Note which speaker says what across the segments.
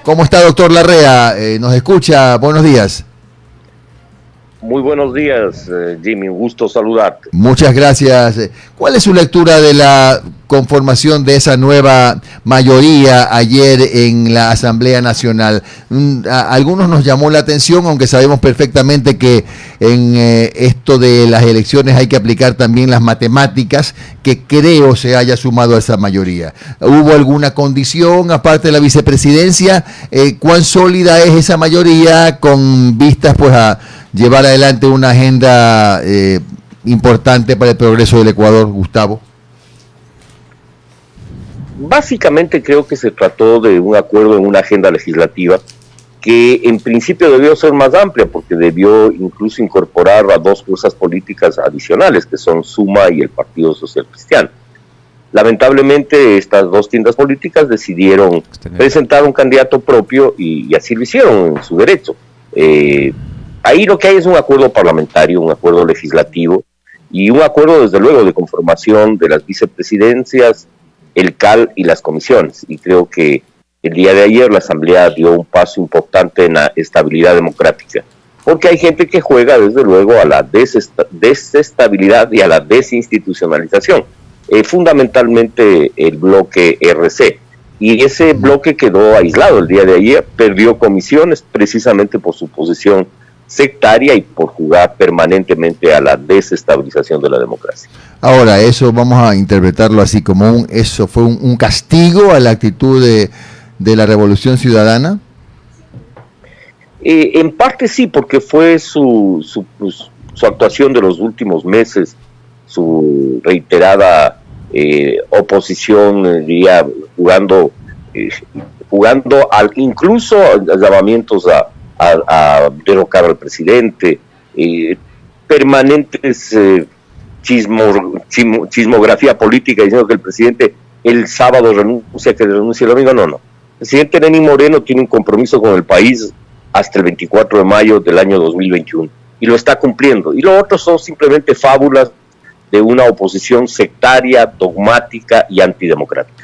Speaker 1: ¿Cómo está, doctor Larrea? ¿Nos escucha? Buenos días.
Speaker 2: Muy buenos días, Jimmy, un gusto saludarte.
Speaker 1: Muchas gracias. ¿Cuál es su lectura de la conformación de esa nueva mayoría ayer en la Asamblea Nacional? A algunos nos llamó la atención, aunque sabemos perfectamente que en esto de las elecciones hay que aplicar también las matemáticas, que creo se haya sumado a esa mayoría. ¿Hubo alguna condición, aparte de la vicepresidencia? ¿Cuán sólida es esa mayoría con vistas pues a llevar adelante una agenda importante para el progreso del Ecuador, Gustavo?
Speaker 2: Básicamente creo que se trató de un acuerdo en una agenda legislativa que en principio debió ser más amplia, porque debió incluso incorporar a dos fuerzas políticas adicionales, que son Suma y el Partido Social Cristiano. Lamentablemente estas dos tiendas políticas decidieron presentar un candidato propio y así lo hicieron en su derecho. Ahí lo que hay es un acuerdo parlamentario, un acuerdo legislativo y un acuerdo desde luego de conformación de las vicepresidencias, el CAL y las comisiones. Y creo que el día de ayer la Asamblea dio un paso importante en la estabilidad democrática, porque hay gente que juega desde luego a la desestabilidad y a la desinstitucionalización, fundamentalmente el bloque RC. Y ese bloque quedó aislado el día de ayer, perdió comisiones precisamente por su posición sectaria y por jugar permanentemente a la desestabilización de la democracia.
Speaker 1: Ahora, eso vamos a interpretarlo así como eso fue un castigo a la actitud de la Revolución Ciudadana.
Speaker 2: En parte sí, porque fue su actuación de los últimos meses, su reiterada oposición, diría, jugando incluso llamamientos a derrocar al presidente, permanentes chismografía política diciendo que el presidente el sábado renuncia, que renuncia el domingo. No. El presidente Lenín Moreno tiene un compromiso con el país hasta el 24 de mayo del año 2021 y lo está cumpliendo. Y lo otro son simplemente fábulas de una oposición sectaria, dogmática y antidemocrática.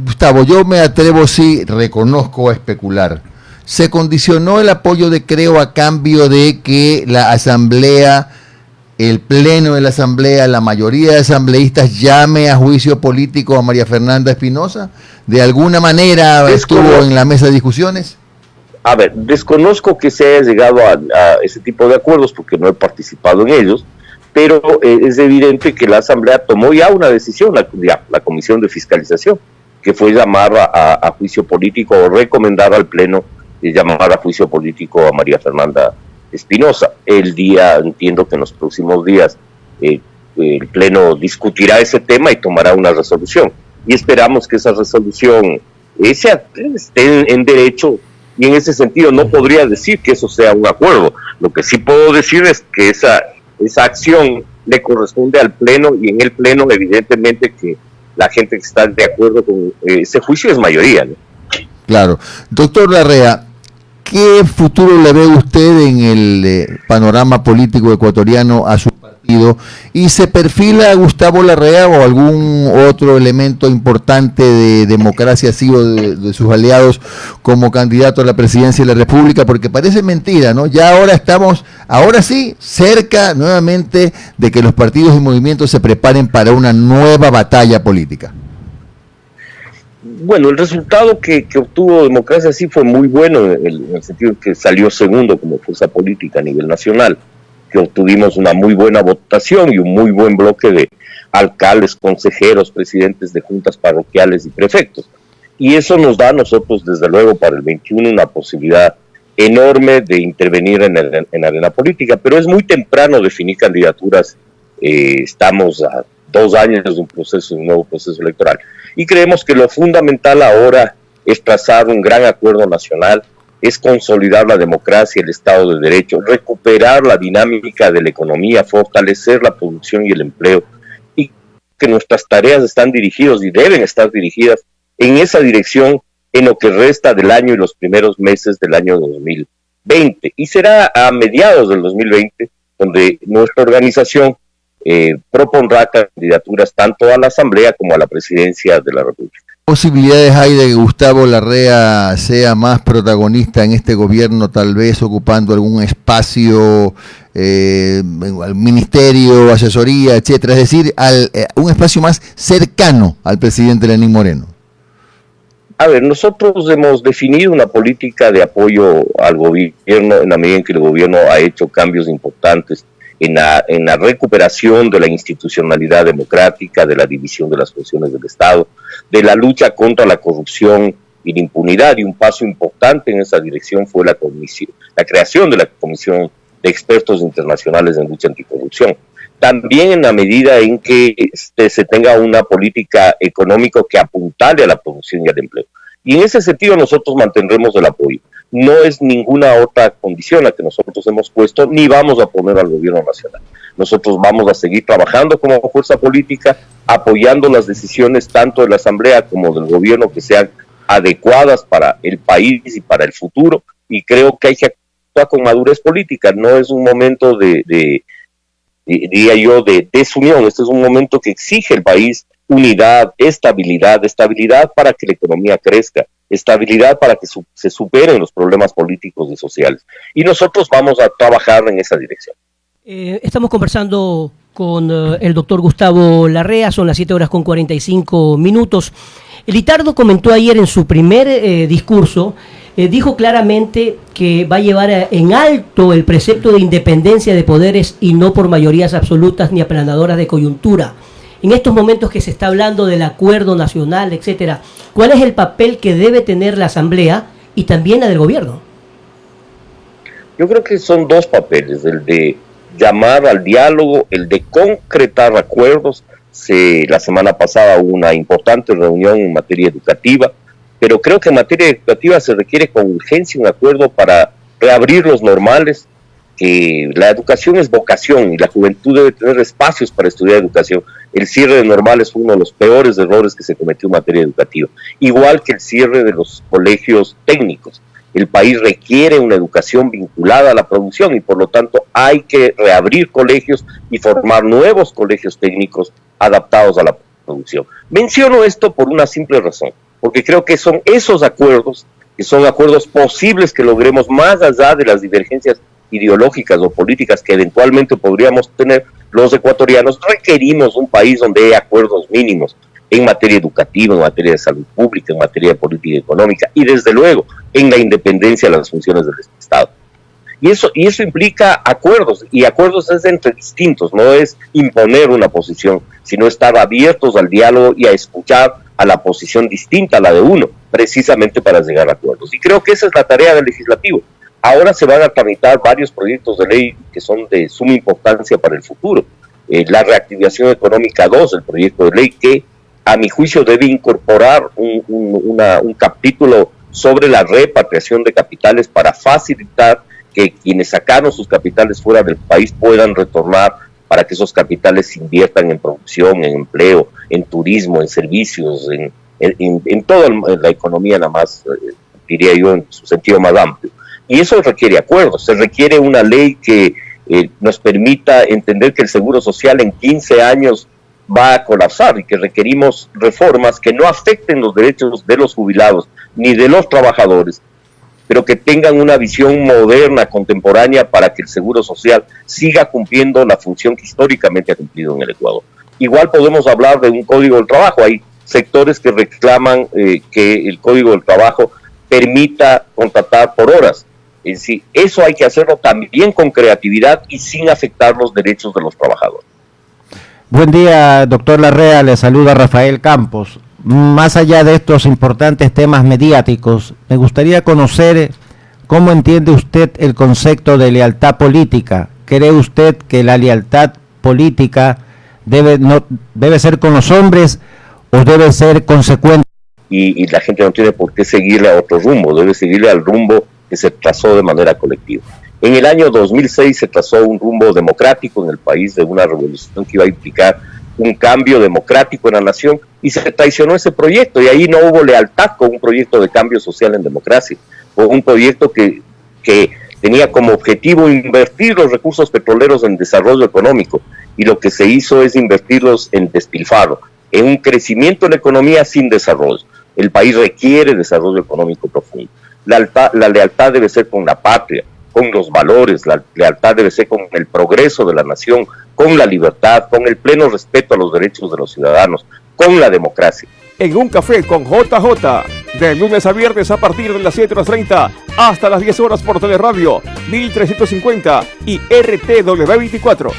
Speaker 1: Gustavo, yo me atrevo, sí, reconozco, a especular. ¿Se condicionó el apoyo de Creo a cambio de que la Asamblea, el Pleno de la Asamblea, la mayoría de asambleístas llame a juicio político a María Fernanda Espinosa? ¿De alguna manera estuvo en la mesa de discusiones?
Speaker 2: A ver, desconozco que se haya llegado a ese tipo de acuerdos porque no he participado en ellos, pero es evidente que la Asamblea tomó ya una decisión, la Comisión de Fiscalización, que fue llamar a juicio político o recomendar al Pleno llamar a juicio político a María Fernanda Espinosa. Entiendo que en los próximos días el Pleno discutirá ese tema y tomará una resolución. Y esperamos que esa resolución esté en derecho, y en ese sentido no podría decir que eso sea un acuerdo. Lo que sí puedo decir es que esa acción le corresponde al Pleno, y en el Pleno evidentemente que la gente que está de acuerdo con ese juicio es mayoría, ¿no?
Speaker 1: Claro. Doctor Larrea, ¿qué futuro le ve usted en el panorama político ecuatoriano a su partido? ¿Y se perfila Gustavo Larrea o algún otro elemento importante de democracia o de sus aliados como candidato a la presidencia de la República? Porque parece mentira, ¿no? Ya ahora sí, cerca nuevamente de que los partidos y movimientos se preparen para una nueva batalla política.
Speaker 2: Bueno, el resultado que obtuvo Democracia sí fue muy bueno en el sentido de que salió segundo como fuerza política a nivel nacional, que obtuvimos una muy buena votación y un muy buen bloque de alcaldes, consejeros, presidentes de juntas parroquiales y prefectos. Y eso nos da a nosotros, desde luego, para el 21 una posibilidad enorme de intervenir en la arena política, pero es muy temprano definir candidaturas. Estamos a 2 años de un nuevo proceso electoral. Y creemos que lo fundamental ahora es trazar un gran acuerdo nacional, es consolidar la democracia, el Estado de Derecho, recuperar la dinámica de la economía, fortalecer la producción y el empleo, y que nuestras tareas están dirigidas y deben estar dirigidas en esa dirección en lo que resta del año y los primeros meses del año 2020. Y será a mediados del 2020 donde nuestra organización propondrá candidaturas tanto a la Asamblea como a la Presidencia de la República.
Speaker 1: ¿Posibilidades hay de que Gustavo Larrea sea más protagonista en este gobierno, tal vez ocupando algún espacio, al ministerio, asesoría, etcétera? Es decir, un espacio más cercano al presidente Lenín Moreno.
Speaker 2: A ver, nosotros hemos definido una política de apoyo al gobierno en la medida en que el gobierno ha hecho cambios importantes en la recuperación de la institucionalidad democrática, de la división de las funciones del Estado, de la lucha contra la corrupción y la impunidad, y un paso importante en esa dirección fue la creación de la Comisión de Expertos Internacionales en Lucha Anticorrupción. También en la medida en que se tenga una política económica que apuntale a la producción y al empleo. Y en ese sentido nosotros mantendremos el apoyo. No es ninguna otra condición la que nosotros hemos puesto, ni vamos a poner al gobierno nacional. Nosotros vamos a seguir trabajando como fuerza política, apoyando las decisiones tanto de la Asamblea como del gobierno que sean adecuadas para el país y para el futuro, y creo que hay que actuar con madurez política. No es un momento diría yo, de desunión. Este es un momento que exige el país unidad, estabilidad para que la economía crezca, estabilidad para que se superen los problemas políticos y sociales. Y nosotros vamos a trabajar en esa dirección.
Speaker 3: Estamos conversando con el doctor Gustavo Larrea, son las 7:45. Litardo comentó ayer en su primer discurso, dijo claramente que va a llevar en alto el precepto de independencia de poderes y no por mayorías absolutas ni aplanadoras de coyuntura. En estos momentos que se está hablando del acuerdo nacional, etcétera, ¿cuál es el papel que debe tener la Asamblea y también la del gobierno?
Speaker 2: Yo creo que son dos papeles, el de llamar al diálogo, el de concretar acuerdos. La semana pasada hubo una importante reunión en materia educativa, pero creo que en materia educativa se requiere con urgencia un acuerdo para reabrir los normales, que la educación es vocación y la juventud debe tener espacios para estudiar educación. El cierre de normales fue uno de los peores errores que se cometió en materia educativa, igual que el cierre de los colegios técnicos. El país requiere una educación vinculada a la producción y por lo tanto hay que reabrir colegios y formar nuevos colegios técnicos adaptados a la producción. Menciono esto por una simple razón, porque creo que son esos acuerdos, que son acuerdos posibles que logremos más allá de las divergencias ideológicas o políticas que eventualmente podríamos tener los ecuatorianos. Requerimos un país donde hay acuerdos mínimos en materia educativa, en materia de salud pública, en materia de política económica y desde luego en la independencia de las funciones del Estado. Y eso implica acuerdos, y acuerdos es entre distintos, no es imponer una posición, sino estar abiertos al diálogo y a escuchar a la posición distinta a la de uno, precisamente para llegar a acuerdos. Y creo que esa es la tarea del legislativo. Ahora se van a tramitar varios proyectos de ley que son de suma importancia para el futuro. La reactivación económica 2, el proyecto de ley que a mi juicio debe incorporar un capítulo sobre la repatriación de capitales para facilitar que quienes sacaron sus capitales fuera del país puedan retornar para que esos capitales se inviertan en producción, en empleo, en turismo, en servicios, en toda la economía, nada más, diría yo, en su sentido más amplio. Y eso requiere acuerdos, se requiere una ley que nos permita entender que el Seguro Social en 15 años va a colapsar y que requerimos reformas que no afecten los derechos de los jubilados ni de los trabajadores, pero que tengan una visión moderna, contemporánea, para que el Seguro Social siga cumpliendo la función que históricamente ha cumplido en el Ecuador. Igual podemos hablar de un Código del Trabajo. Hay sectores que reclaman que el Código del Trabajo permita contratar por horas. Es decir, eso hay que hacerlo también con creatividad y sin afectar los derechos de los trabajadores.
Speaker 4: Buen día, doctor Larrea, le saluda Rafael Campos. Más allá de estos importantes temas mediáticos, me gustaría conocer cómo entiende usted el concepto de lealtad política. ¿Cree usted que la lealtad política debe ser con los hombres o debe ser consecuente?
Speaker 2: Y la gente no tiene por qué seguirle a otro rumbo, debe seguirle al rumbo que se trazó de manera colectiva. En el año 2006 se trazó un rumbo democrático en el país, de una revolución que iba a implicar un cambio democrático en la nación, y se traicionó ese proyecto, y ahí no hubo lealtad con un proyecto de cambio social en democracia. Fue un proyecto que tenía como objetivo invertir los recursos petroleros en desarrollo económico, y lo que se hizo es invertirlos en despilfarro, en un crecimiento de la economía sin desarrollo. El país requiere desarrollo económico profundo. La lealtad debe ser con la patria, con los valores, la lealtad debe ser con el progreso de la nación, con la libertad, con el pleno respeto a los derechos de los ciudadanos, con la democracia.
Speaker 5: En un café con JJ, de lunes a viernes a partir de las 7:30 hasta las 10 horas por Teleradio 1350 y RTW 24.